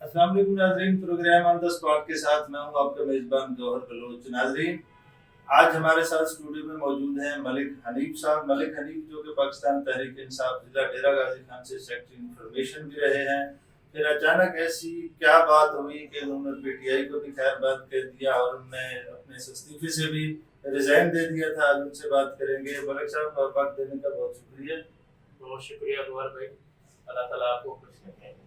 अस्सलाम वालेकुम नाजरीन, प्रोग्राम ऑन द स्पॉट के साथ मैं हूं आपका मेजबान गौहर बलोच। नाजरीन, आज हमारे साथ स्टूडियो में मौजूद हैं मलिक हनीफ साहब। मलिक हनीफ जो कि पाकिस्तान तहरीक इंसाफ जिला डेरा गाजी खान से सेक्रेटरी इंफॉर्मेशन भी रहे हैं। फिर अचानक ऐसी क्या बात हुई कि उन्होंने पीटीआई को भी खैर बात कह दिया और उन्होंने अपने इस्तीफे से भी रिजाइन दे दिया था। आज उनसे बात करेंगे। मलिक साहब, वक्त देने का बहुत शुक्रिया। बहुत शुक्रिया गौहर भाई, अल्लाह ताला आपको खुश रखे।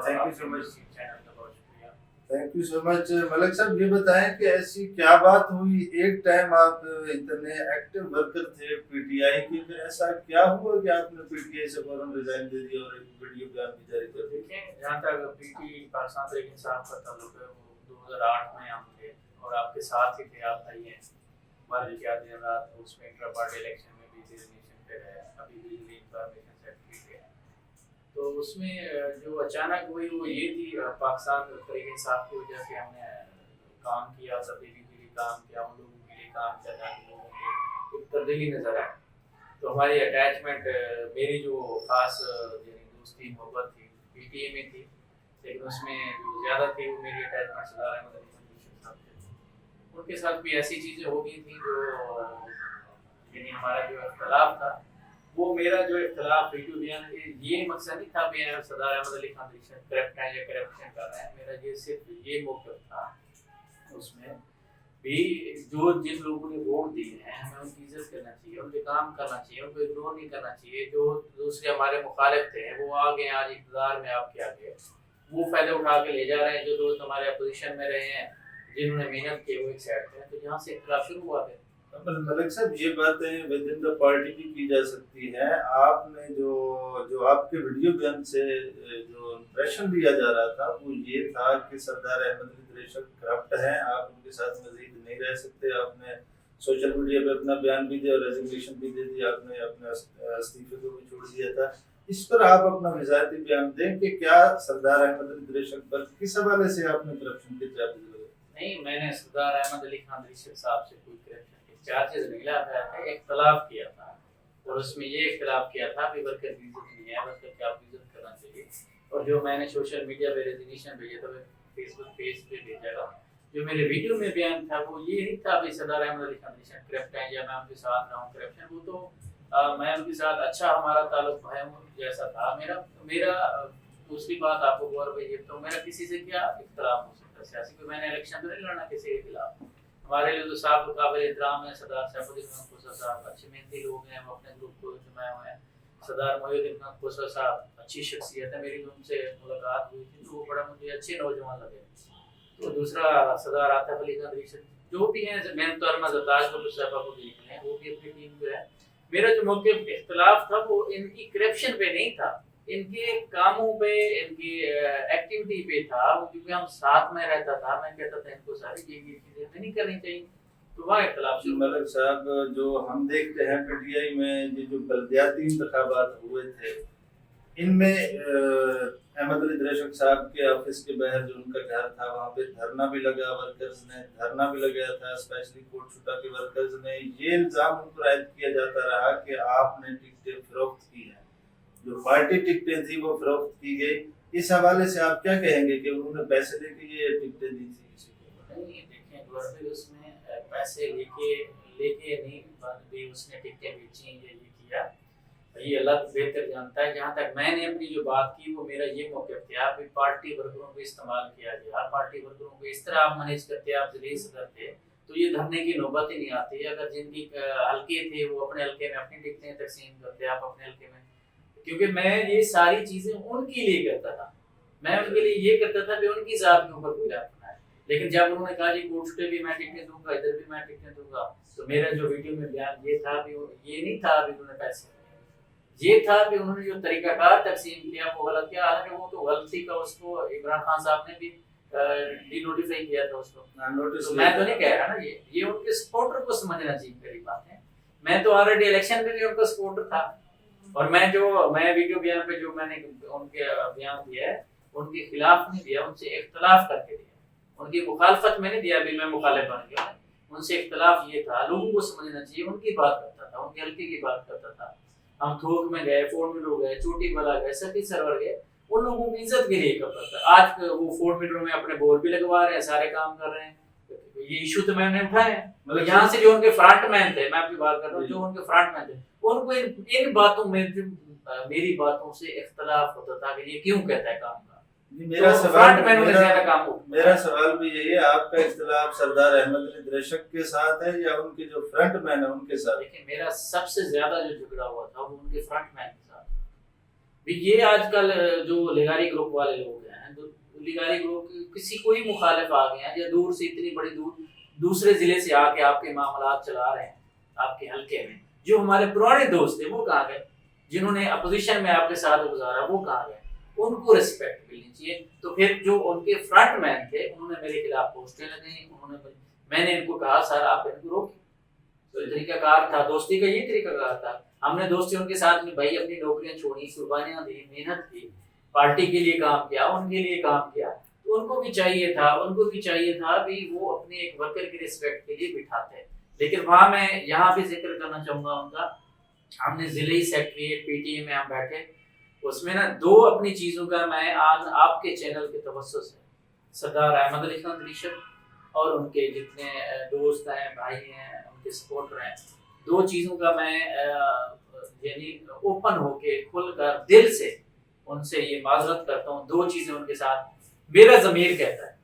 Thank you so much. Channel का बहुत शुक्रिया। Thank you so much. Malik साहब, ये बताएं कि ऐसी क्या बात हुई, एक टाइम आप इतने एक्टिव वर्कर थे पीटीआई के, फिर ऐसा क्या हुआ कि आपने पीटीआई से फौरन रिजाइन दे दिया और एक वीडियो बयान भी जारी कर दिया? देखें, जहाँ तक पीटी पाकिस्तान तहरीक इंसाफ का ताल्लुक है, वो 2008 में हम थे और आपके साथ ही थे। आप आई हैं वर्क किया दिन रात, उसमें इंटर पार्टी इलेक्शन में भी डेजिग्नेशन पे रहे, अभी भी इंफॉर्मेशन सेक्रेटरी थे। तो उसमें जो अचानक हुई वो ये थी, पाकिस्तान तहरीक इंसाफ की वजह से हमने काम किया, तब्दीली के लिए काम किया, उन लोगों के लिए काम किया ताकि लोगों को एक तब्दीली नजर आए। तो हमारी अटैचमेंट, मेरी जो खास दोस्ती मोहब्बत थी पीटीए में थी, लेकिन उसमें जो ज़्यादा थी वो मेरी अटैचमेंट सरदार अहमद अली खान साहब थे। उनके साथ भी ऐसी चीज़ें हो गई थी जो यानी हमारा जो इख्तलाफ था, वो मेरा जो इख्तलाफ वीडियो बयान ये मकसद नहीं था भी सरदार अहमद अली खान करप्ट है या करप्शन कर रहे हैं। मेरा ये सिर्फ ये मौक़िफ़ था उसमें भी, जो जिन लोगों ने वोट दिए हैं हमें उनकी इज्जत करना चाहिए, उनके काम करना चाहिए, उनको इग्नोर नहीं करना चाहिए। जो दूसरे हमारे मुखालिफ थे वो आ गए आज इक़्तिदार में, आपके आगे वो फ़ायदे उठा के ले जा रहे हैं। जो दोस्त हमारे अपोजिशन में रहे हैं, जिन्होंने मेहनत की, वो एक साइड थे। तो यहाँ से इख्तिलाफ शुरू हुआ है। मलिक साहब, ये बातें विद इन द पार्टी भी की जा सकती है। आपने जो जो आपके वीडियो बयान से जो इम्प्रेशन दिया जा रहा था वो ये था कि सरदार अहमद अली बेशक करप्ट हैं, आप उनके साथ मजीद नहीं रह सकते। आपने सोशल मीडिया पे अपना बयान भी दिया और रेजिग्नेशन भी दे दी, आपने अपने इस्तीफे को भी छोड़ दिया था। इस पर आप अपना विजाती बयान दें कि क्या सरदार अहमद अली बेशक पर किस हवाले से आपने करप्शन के चार्जेस लगाए? नहीं, मैंने सरदार अहमद अली खान साहब से कोई करप्शन चार्जेस नहीं लगाया था, इख्तलाफ किया था। और उसमें ये इख्तलाफ किया था कि वर्कर की इज्जत नहीं है, वर्कर की आपको इज्जत करना चाहिए। और जो मैंने सोशल मीडिया पे रेजिग्नेशन भेजा था, फेसबुक पेज पे भेजा था, जो मेरे वीडियो में बयान था वो ये नहीं था कि सरदार अहमद अली खान करप्ट है या मैं उनके साथ रहा हूँ करप्शन। वो तो मैं उनके साथ अच्छा हमारा ताल्लुक भाई जैसा था। मेरा दूसरी बात आपको गौर भाई, तो मेरा किसी से क्या इख्तलाफ हो सकता है सियासी को? मैंने इलेक्शन तो नहीं लड़ना किसी के खिलाफ। हमारे लिए तो साहब काबिल एहतराम है सरदार सैफुद्दीन खान खोसा साहब, अच्छे मेहनती लोग हैं, वो अपने ग्रुप को जमाए हुए हैं। सरदार मोहिउद्दीन खान खोसा साहब अच्छी शख्सियत है, मेरी उनसे मुलाकात हुई थी तो वो बड़ा मुझे अच्छे नौजवान लगे। तो दूसरा सरदार आतिफ अली खान जो भी हैं, मैंने तो अरमाज को साहबा को देख लें, वो भी अपनी टीम में है। मेरा जो मौक़िफ़ इख्तलाफ था वो इनकी करप्शन पे नहीं था, इनके कामों पे, इनकी एक्टिविटी पे था। क्योंकि हम साथ में रहता था, मैं कहता था इनको सारी ये चीजें नहीं करनी चाहिए, तो वहाँ इख्तलाफ। मलिक साहब, जो हम देखते हैं पीटीआई में ये जो बल्दियाती इंतखाबात हुए थे, इनमें अहमद अली दरेशक साहब के ऑफिस के बाहर जो उनका घर था वहाँ पे धरना भी लगा, वर्कर्स ने धरना भी लगाया था, स्पेशली कोट छुटा के वर्कर्स ने। ये इल्जाम उन पर आयद किया जाता रहा कि आपने टिकटें फरोख्त की हैं, जो पार्टी टिकटें थी वो फरोख्त की गई। इस हवाले से आप क्या कहेंगे कि उन्होंने पैसे लेके ये टिकटें दी थी किसी को? नहीं, देखें, उसमें पैसे लेके नहीं, भी उसने टिकटें बेची, ये किया, ये अल्लाह बेहतर जानता है। जहाँ तक मैंने अपनी जो बात की वो मेरा ये मौक़िफ़ था, आप पार्टी वर्करों को इस्तेमाल किया गया, पार्टी वर्करों को इस तरह आप मैनेज करते, आप ज़िले सदर थे तो ये धरने की नौबत ही नहीं आती। अगर जिनकी हल्के थे वो अपने हल्के में अपनी टिकटें तकसीम करते, आप अपने हल्के में। क्योंकि मैं ये सारी चीज़ें उनके लिए करता था, मैं उनके लिए ये करता था कि उनकी ज़ात के ऊपर कोई रास्ता है। लेकिन जब उन्होंने कहा जी कोर्ट पे भी मैं टिकटें दूंगा, इधर भी मैं टिकटें दूंगा, तो मेरा जो वीडियो में बयान ये था भी, ये नहीं था भी उन्होंने पैसे, ये था कि उन्होंने जो तरीकाकार तकसीम किया वो गलत किया। हालांकि वो तो गलती का उसको इमरान खान साहब ने भी डिनोटिफाई किया था उसको, तो मैं तो नहीं कह रहा ना, ये उनके सपोर्टर को समझना चाहिए। मेरी बात है, मैं तो ऑलरेडी इलेक्शन में भी उनका सपोर्टर था और मैं वीडियो बयान पे जो मैंने उनके बयान दिया है उनके खिलाफ नहीं दिया, उनसे इख्तलाफ करके दिया, उनकी मुखालफत में नहीं दिया भी मैं मुखालिफ बन गया। उनसे इख्तलाफ ये था, लोगों को समझना चाहिए, उनकी बात करता था, उनके हल्के की बात करता था। हम थोक में गए, फोन में लोग गए, चोटी वाला गए, सभी सर्वर गए, उन लोगों की इज्जत के लिए कब करता है। आज वो 4 मीटर में अपने बोर्ड भी लगवा रहे हैं, सारे काम कर रहे हैं, ये इशू तो मैंने उठाया है। मतलब यहाँ से जो उनके फ्रंट मैन थे, मैं आपकी बात कर रहा हूँ, जो उनके फ्रंट मैन थे, उनको इन बातों में मेरी बातों से इख्तलाफ होता था कि ये क्यों कहता है काम का। मेरा तो सवाल फ्रंट मैनों ने ज्यादा काम हो। मेरा सवाल भी यही है, आपका इख्तिलाफ सरदार अहमद अली दरेशक के साथ है या उनके जो फ्रंट मैन है उनके साथ? देखिए, मेरा सबसे ज्यादा जो झगड़ा हुआ था वो उनके फ्रंट मैन के साथ। भी ये आजकल जो लिगारी ग्रुप वाले लोग हैं, तो लिगारी ग्रुप किसी कोई मुखालिफ आ गए हैं या दूर से इतनी बड़ी दूसरे जिले से आके आपके मामलात चला रहे हैं आपके हल्के में, जो हमारे पुराने दोस्त थे वो कहाँ गए, जिन्होंने अपोजिशन में आपके साथ गुजारा वो कहाँ गए, उनको रिस्पेक्ट मिलनी चाहिए। तो फिर जो उनके फ्रंट मैन थे उन्होंने मेरे खिलाफ पोस्टें लगाई, मैंने इनको कहा सर आप इनको रोकिए, तो तरीकाकार था दोस्ती का, ये तरीकाकार था। हमने दोस्ती उनके साथ में भाई अपनी नौकरियां छोड़ी, कुर्बानियां दी, मेहनत की, पार्टी के लिए काम किया, उनके लिए काम किया, तो उनको भी चाहिए था भी वो अपने एक वर्कर की रिस्पेक्ट के लिए बिठाते। लेकिन वहाँ मैं यहाँ भी जिक्र करना चाहूंगा उनका, हमने जिले सेक्रेटरीट पीटीए में हम बैठे, उसमें ना दो अपनी चीजों का मैं आज आपके चैनल के तवज्जो से सरदार अहमद अली खान दरीशक और उनके जितने दोस्त हैं, भाई हैं, उनके सपोर्टर हैं, दो चीजों का मैं यानी ओपन होके खुलकर दिल से उनसे ये माजरत करता हूँ। दो चीजें उनके साथ मेरा ज़मीर कहता है,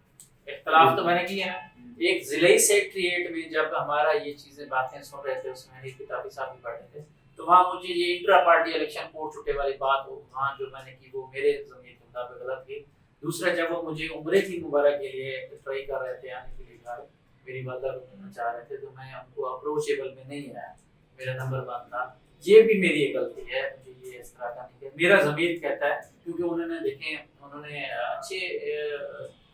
इख्तलाफ तो मैंने किया है। एक जिले सेक्रेटरीट में जब हमारा ये चीजें बातें सुन रहे थे, उसमें एक किताबी साहब भी पढ़े थे, तो वहाँ मुझे ये इंट्रा पार्टी इलेक्शन कोर्ट छुट्टे वाली बात हो, वहाँ जो मैंने की वो मेरे ज़मीर के मुताबिक गलत थी। दूसरा, जब वो मुझे उम्रे की मुबारक के लिए ट्राई कर रहे थे आने के लिए घर, मेरी वालदा को मिलना चाह रहे थे, तो मैं उनको अप्रोचेबल में नहीं आया, मेरा नंबर बंद था। ये भी मेरी एक गलती है, मुझे ये इस तरह का नहीं, मेरा ज़मीर कहता है, क्योंकि उन्होंने देखें उन्होंने अच्छे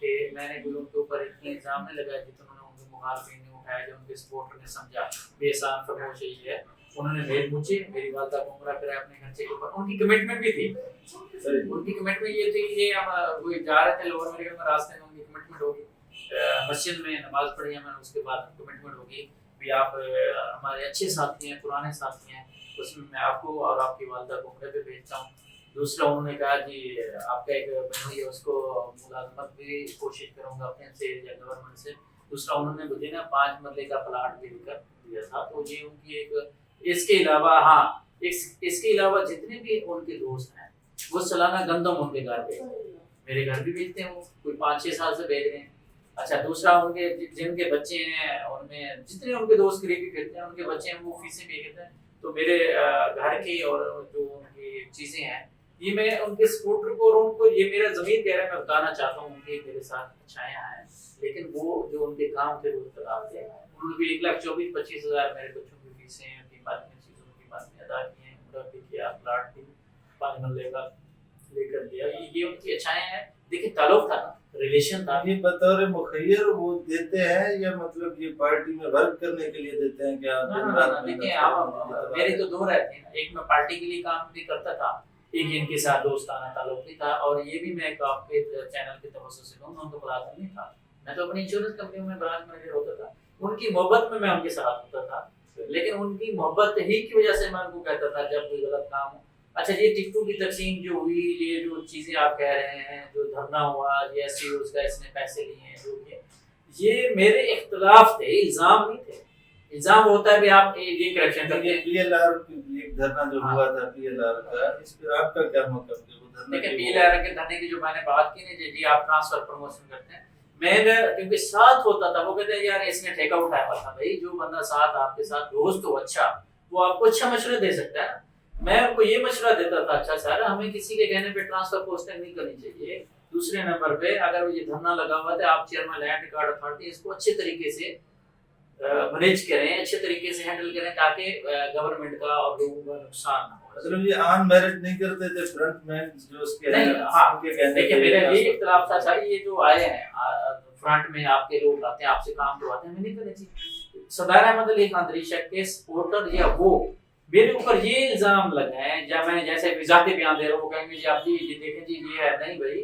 थे, मैंने कोई उनके ऊपर इतने इल्ज़ाम नहीं लगाया जितने उन्होंने उनके मुखालफिन ने उठाया, जो उनके सपोर्टर ने समझा बेसान फरमोश यही है। उन्होंने मेरी वालदा को उम्रा कराया अपने खर्चे के ऊपर, उनकी कमिटमेंट भी थी, उनकी कमिटमेंट ये थी कि हम वो जा रहे थे लोअर अमेरिका में, रास्ते में उनकी कमिटमेंट होगी, मस्जिद में नमाज पढ़ी मैंने, उसके बाद कमिटमेंट होगी भी आप हमारे अच्छे साथी हैं, पुराने साथी हैं, उसमें मैं आपको और आपकी वालदा को उम्रे पे भेजता हूँ। दूसरा, उन्होंने कहा कि आपका एक बहन है उसको मुलाजमत भी कोशिश करूँगा अपने से या गवर्नमेंट से। दूसरा, उन्होंने मुझे ना 5 मरले का प्लाट भी लेकर दिया था, तो ये उनकी एक, इसके अलावा हाँ इसके अलावा जितने भी उनके दोस्त हैं वो सालाना गंदम उनके घर भेजते, मेरे घर भी भेजते हैं, वो कोई 5-6 साल से भेज रहे हैं। अच्छा, दूसरा, उनके जिनके बच्चे हैं उनमें जितने उनके दोस्त करीबी फिरते हैं उनके बच्चे हैं वो फीसें भेज देते हैं, तो मेरे घर की और जो उनकी चीज़ें हैं ये मैं उनके सपोर्टर को और उनको ये मेरा ज़मीर कह रहा है, मैं बताना चाहता हूँ उनके मेरे साथ अच्छाइयाँ हैं, लेकिन वो जो उनके काम थे वो इख्तलाफ थे। उन्होंने भी 1,24,25,000 मेरे बच्चों की फीसें चीज़ों की बात में अदा की हैं, उम्रा भी किया, प्लाट भी 5 मरले का लेकर दिया, ये उनकी अच्छाइयाँ हैं। देखिए, ताल्लुक था, रिलेशन था। ये बतौर मुखैर वो देते हैं या मतलब ये पार्टी में वर्क करने के लिए देते हैं क्या? देखिए, मेरी तो दो रहते हैं, एक मैं पार्टी के लिए काम भी करता था, एक इनके साथ दोस्ताना ताल्लुक भी था, और ये भी मैं आपके चैनल के तवज्जो से कहूँ, उनको मुलाजिम नहीं था, मैं तो अपनी इंश्योरेंस कंपनी में ब्रांच मैनेजर होता था। उनकी मोहब्बत में मैं उनके साथ होता था, लेकिन उनकी मोहब्बत ही की वजह से मैं उनको कहता था जब कोई गलत काम हो। अच्छा, ये टिकटों की तकसीम जो हुई, ये जो चीज़ें आप कह रहे हैं, जो धरना हुआ, ये SCOs का इसने पैसे लिए हैं, जो ये मेरे इख्तलाफ थे, इल्ज़ाम नहीं थे। इल्ज़ाम होता है भी आप ये करप्शन करते हैं। PLR एक धरना जो हुआ था PLR का, इस पर आपका क्या मौक़िफ़ है? वो धरना देखिए, PLR के धरने की जो मैंने बात की ना जी, आप ट्रांसफर प्रमोशन करते हैं, मैंने क्योंकि साथ होता था, वो कहते हैं यार इसने ठेका उठाया हुआ था। भाई, जो बंदा साथ आपके साथ दोस्त हो अच्छा, वो आपको अच्छा मशवरा दे सकता है। मैं उनको ये मशवरा देता था, अच्छा सर हमें किसी के कहने पे ट्रांसफर पोस्टिंग नहीं करनी चाहिए। दूसरे नंबर पे, अगर ये धरना लगा हुआ है, आप चेयरमैन लैंड रिकॉर्ड अथॉरिटी, इसको अच्छे तरीके से मैनेज करें, अच्छे तरीके से हैंडल करें, ताकि गवर्नमेंट का और लोगों का नुकसान ना हो। मतलब ये ऑन मेरिट नहीं करते थे फ्रंट मैन जो उसके नहीं, हाँ, देखिए मेरा ये इख्तिलाफ था सर, ये जो आए हैं फ्रंट में आपके लोग आते हैं, आपसे काम करवाते हैं, हमें नहीं करनी चाहिए। सरदार अहमद अली खान दरीशक के सपोर्टर या वो मेरे ऊपर ये इल्जाम लगाए, जब मैं जैसे विजाती बयान दे रहा हूँ, कहेंगे जी आप जी देखें जी ये है, नहीं भाई,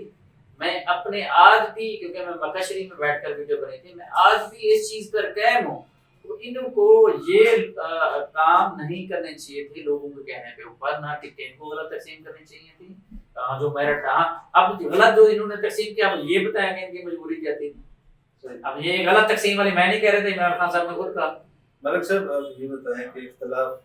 मैं अपने आज भी, क्योंकि मैं मक्का शरीफ में बैठकर वीडियो बनी थी, मैं आज भी इस चीज पर कायम हूँ। तो इनको ये काम नहीं करने चाहिए थे लोगों के कहने पे ऊपर, ना टिकटें को गलत तकसीम करनी चाहिए थी, जो मेरिट था। अब गलत जो इन्होंने तकसीम किया, अब ये बताया कि इनकी मजबूरी क्या थी। अब ये गलत तकसीम वाली मैं नहीं कह रहे थे, इमरान खान साहब ने खुद कहा। मलिक साहब, आप ये बताएं कि इख्तलाफ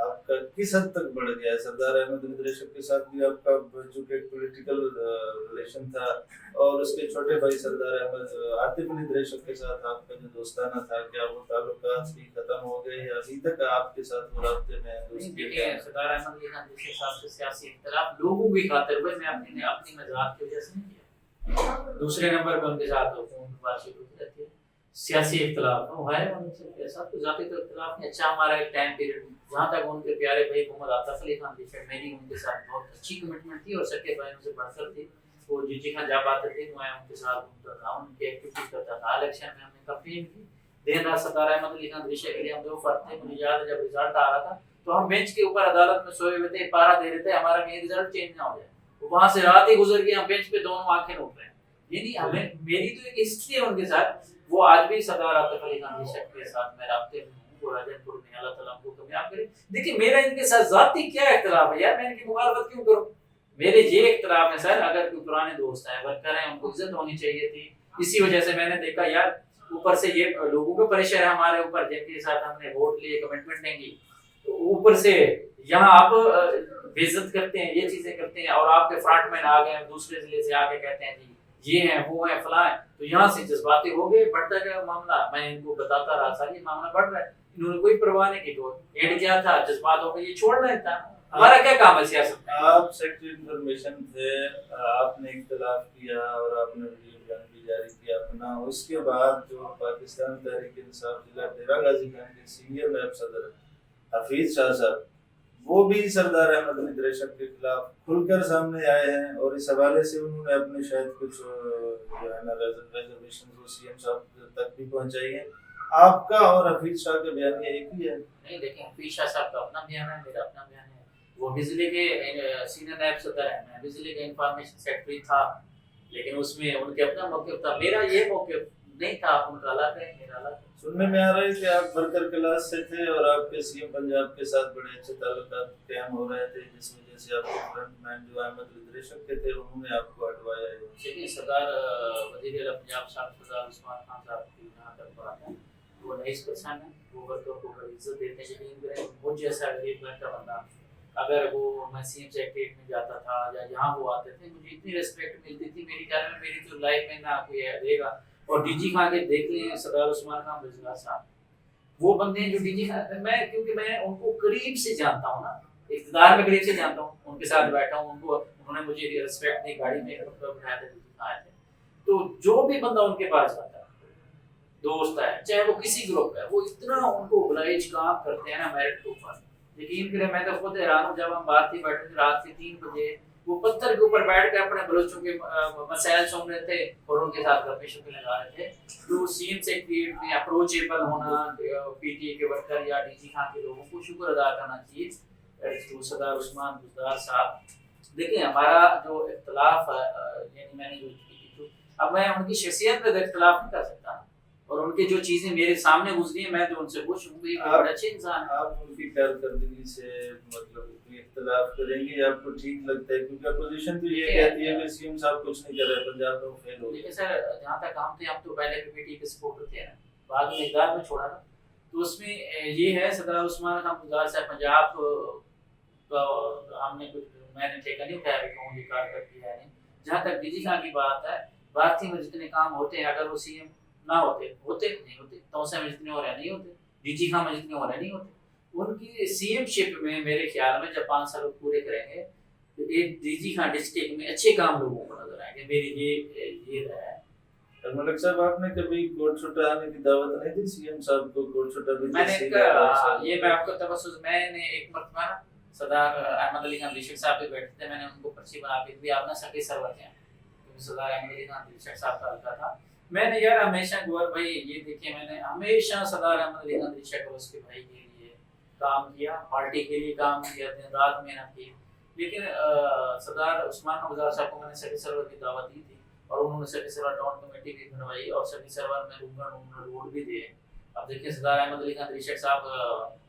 आपका किस हद तक बढ़ गया है? सरदार अहमद अली दरेशक के साथ भी आपका जो कि पॉलिटिकल रिलेशन था, और उसके छोटे भाई सरदार अहमद आतिफ अली दरेशक के साथ आपका जो दोस्ताना था, क्या वो ताल्लुकात भी खत्म हो गए या अभी तक आपके साथ वो रास्ते में हैं? देखिए, सरदार अहमद अली खान के साथ सियासी इख्तलाफ लोगों की खातिर हुए, मैं अपनी मजाक की वजह से नहीं किया। दूसरे नंबर पर उनके साथ बातचीत होती रहती है। सियासी इख्तलाफ है उनके साथ, कोई ज़ाती तो इख्तलाफ नहीं। अच्छा, हमारा एक टाइम पीरियड जहाँ तक उनके प्यारे भाई मोहम्मद आतिफ अली खान थे, मेरी उनके साथ बहुत अच्छी कमिटमेंट थी और सके भाइयों से बढ़कर थी। वो जी खान जब आते थे मैं उनके साथ घूमता था, उनकी एक्टिविटी करता था। इलेक्शन में हमने कैंपेन की, दिन रात सरदार अहमद अली खान दृश्य के लिए हम 2 फर्क थे। मुझे याद है जब रिजल्ट आ रहा था तो हम बेंच के ऊपर अदालत में सोए हुए थे, पारा दे रहे थे हमारा कहीं रिजल्ट चेंज ना हो जाए। वहां से रात ही गुजर गई, हम बेंच पे दोनों आंखें नोट रहे हैं। यानी हमें, मेरी तो एक हिस्ट्री है उनके साथ। वो आज भी सरदार आतिफ अली खान के साथ मैं राब्ते में हूँ। वो राजनपुर में, अल्लाह ताला उनको कामयाब करे। देखिए, मेरा इनके साथ जाती क्या इख्तलाफ है यार, मैं इनकी मुखालफत क्यों करूँ? मेरे ये इख्तलाफ है सर, अगर कोई पुराने दोस्त हैं, वर्कर हैं, उनको इज्जत होनी चाहिए थी। इसी वजह से मैंने देखा यार, ऊपर से ये लोगों का प्रेशर है हमारे ऊपर, जिनके साथ हमने वोट लिए, कमिटमेंट नहीं की, तो ऊपर से यहाँ आप बेइज्जत करते हैं, ये चीजें करते हैं, और आपके फ्रंटमैन आ गए दूसरे जिले से आके कहते हैं जी ये है वो है फलां है, तो यहाँ से जज्बाती हो गए, बढ़ता गया मामला। मैं इनको बताता रहा सर ये मामला बढ़ रहा है, इन्होंने कोई परवाह नहीं की। तो एंड क्या था, जज्बात हो गए, ये छोड़ना था। हमारा क्या काम है सियासत में? आप सेक्रेटरी इंफॉर्मेशन थे, आपने इख्तलाफ किया और आपने वीडियो बयान भी जारी किया अपना। उसके बाद जो पाकिस्तान तहरीक इंसाफ जिला डेरा गाजी खान के सीनियर नायब सदर हफीज शाह साहब, वो भी सरदार अहमद अली दरेशक के खिलाफ खुलकर सामने आए हैं, और इस हवाले से उन्होंने अपने शायद कुछ जो है ना रिजर्वेशन को सीएम साहब तक भी पहुंचाई है। आपका और हफीज शाह का बयान एक ही है? नहीं, देखिए, हफीज शाह साहब का अपना बयान है, मेरा अपना बयान है। वो भी जिले के सीनियर नायब सदर है, मैं भी जिले का इंफॉर्मेशन सेक्रेटरी था, लेकिन उसमें उनके अपना मौक़िफ़ था, मेरा ये मौक़िफ़ नहीं था। उनका अलग है, मेरा अलग है। सुनने में आ रहा है कि आप वर्कर क्लास से थे और आपके सीएम पंजाब के साथ बड़े अच्छे ताल्लुकात कायम हो रहे थे, जिस वजह से आपके फ्रंटमैन जो अहमद अली दरेशक के थे उन्होंने आपको हटवाया है। देखिए, सरदार वज़ीर आला पंजाब साहब सरदार उस्मान खान साहब की जहाँ तक बात है, वो नईस पर्सन है, वो वर्कर को बड़ी इज्जत देते हैं। लेकिन मुझ जैसा गरीब घर का बंदा, अगर वो मैं सीएम सेक्रेटरीट में जाता था या यहाँ वो आते थे, मुझे इतनी रिस्पेक्ट मिलती थी, मेरी ख्याल में मेरी जो लाइफ में ना कोई देगा। और डीजी खान के देख लें, सरदार उस्मान खान रजवार साहब, वो बंदे हैं जो डीजी खान, मैं क्योंकि मैं उनको करीब से जानता हूँ ना, इक़्तिदार में करीब से जानता हूँ, उनके साथ बैठा हूँ, उनको उन्होंने मुझे रिस्पेक्ट दी, गाड़ी में बिठाया था, डीजी खान आए थे। तो जो भी बंदा उनके पास जाता है, दोस्त है, चाहे वो किसी ग्रुप का है, वो इतना उनको ओबलाइज काम करते हैं ना मेरिट के ऊपर। यकीन करें, मैं तो खुद हैरान हूँ, जब हम बात ही बैठे थे रात के 3 बजे, वो पत्थर के ऊपर बैठ के अपने बलोचों के मसाइल सुन रहे थे और उनके साथ गप्पे शप्पे लगा रहे थे। तो सीएम सेक्रेटरीट में अप्रोचेबल होना पीटीए के वर्कर या डीजी खान के लोगों को शुक्र अदा करना चाहिए। तो सरदार उस्मान बुज़दार साहब, देखिए, हमारा जो इख्तलाफ है, यानी मैंने जो की, अब मैं उनकी शख्सियत पे इख्तलाफ नहीं कर सकता, और उनकी जो चीजें मेरे सामने गुजरी हैं, मैं तो उनसे खुश हूँ, ये बड़ा अच्छे इंसान है। आप उनकी कारकर्दगी से मतलब इख्तलाफ करेंगे या आपको ठीक लगता है? क्योंकि अपोजिशन तो ये कहती है कि सीएम साहब कुछ नहीं कर रहे, पंजाब में फेल हो गए। देखिए सर, जहाँ तक हम थे, हम तो पहले पीटीए के सपोर्टर थे ना, बाद में इक़्तिदार में छोड़ा ना, तो उसमें ये है सरदार उस्मान खान बुज़दार साहब पंजाब तो हमने कुछ, मैंने ठेका नहीं उठाया कि कौन ये कारकर्दगी है नहीं। जहाँ तक डीजी खान की बात है, भारतीय में जितने काम होते हैं, अगर वो सीएम ना होते नहीं होते, तौसा में जितने हो रहे नहीं होते, डीजी खान में जितने हो रहे नहीं होते। उनकी सीएम शिप में मेरे ख्याल में जब 5 साल पूरे करेंगे तो एक डीजी खान डिस्ट्रिक्ट में अच्छे काम लोगों को नजर आएंगे। मेरी ये रहा है। मलिक साहब, आपने कभी कोर्ट छुट्टा आने की दावत नहीं दी सीएम साहब को? कोर्ट छुट्टा भी मैंने ये मैं आपको तवज्जुह, मैंने एक मरतबा सरदार अहमद अली खान दरेशक साहब पे बैठे थे, मैंने उनको पर्ची बना के दी, आप ना सके सरवर थे, क्योंकि सरदार अहमद अली खान दरेशक साहब का हल्का था। मैंने यार हमेशा गौर भाई, ये देखिए, मैंने हमेशा सरदार अहमद अली खान दरेशक और उसके भाई के लिए काम किया, पार्टी के लिए काम किया, दिन रात मेहनत की। लेकिन सरदार उस्मान खान बुज़दार साहब को मैंने सभी सरवर की दावत दी थी, और उन्होंने सभी सरवर टाउन कमेटी भी बनवाई और सभी सरवर में रोड भी दिए। अब देखिए, सरदार अहमद अली खान दरेशक साहब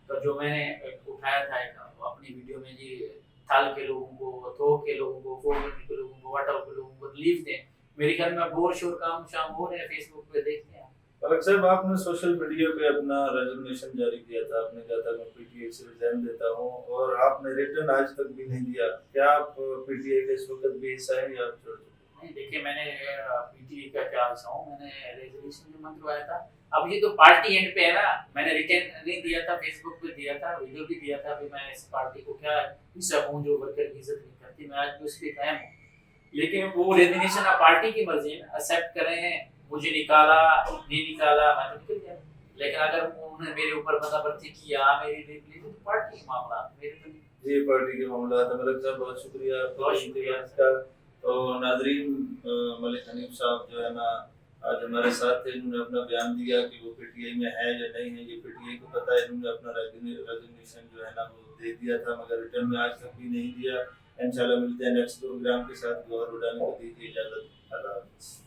का जो मैंने उठाया था अपनी वीडियो में, जी थल के लोगों को, थोक के लोगों को, फोरमैन के लोगों को, वाटर के लोगों को रिलीफ दें। मेरे ख्याल में बहुत शोर काम शाम हो रहे हैं, फेसबुक पे देखते हैं। फरूक साहब, आपने सोशल मीडिया पे अपना रेजिग्नेशन जारी किया था, आपने कहा था मैं पीटीआई से रिजाइन देता हूं, और आपने रिटर्न आज तक भी नहीं दिया। क्या आप पीटीआई का इस वक्त भी हिस्सा है या आप छोड़ चुके? नहीं, देखिए मैंने पीटीआई का क्या हिस्सा हूँ, मैंने रेजोल्यूशन जो मंगवाया था, अब ये तो पार्टी एंड पे है ना, मैंने रिटर्न नहीं दिया था, फेसबुक पे दिया था, वीडियो भी दिया था, अभी मैं इस पार्टी को क्या हिस्सा हूँ जो वर्कर की इज्जत नहीं करती, मैं आज भी उस पर कायम हूँ। लेकिन वो रेजिग्नेशन अब पार्टी की मर्जी है, एक्सेप्ट करें, मुझे निकाला नहीं निकाला मैं तो निकल गया। लेकिन अगर उन्होंने मेरे ऊपर बंदाबर्ती किया, मेरी रिप्ली तो पार्टी के मामला, मेरे तो नहीं। जी, पार्टी के मामला था। मलिक साहब बहुत शुक्रिया आपका, बहुत शुक्रिया का। तो नाजरीन, मलिक हनीफ साहब जो है ना आज हमारे साथ थे, इन्होंने अपना बयान दिया कि वो पीटीआई में है या नहीं है, ये पीटीआई को पता है। इन्होंने अपना रेजिग्नेशन जो है ना वो दे दिया था, मगर रिटर्न में आज तक भी नहीं दिया। इंशाल्लाह मिलते हैं नेक्स्ट प्रोग्राम के साथ। गौर उड़ाने को दीजिए इजाजत। अल्लाह हाफ़िज़।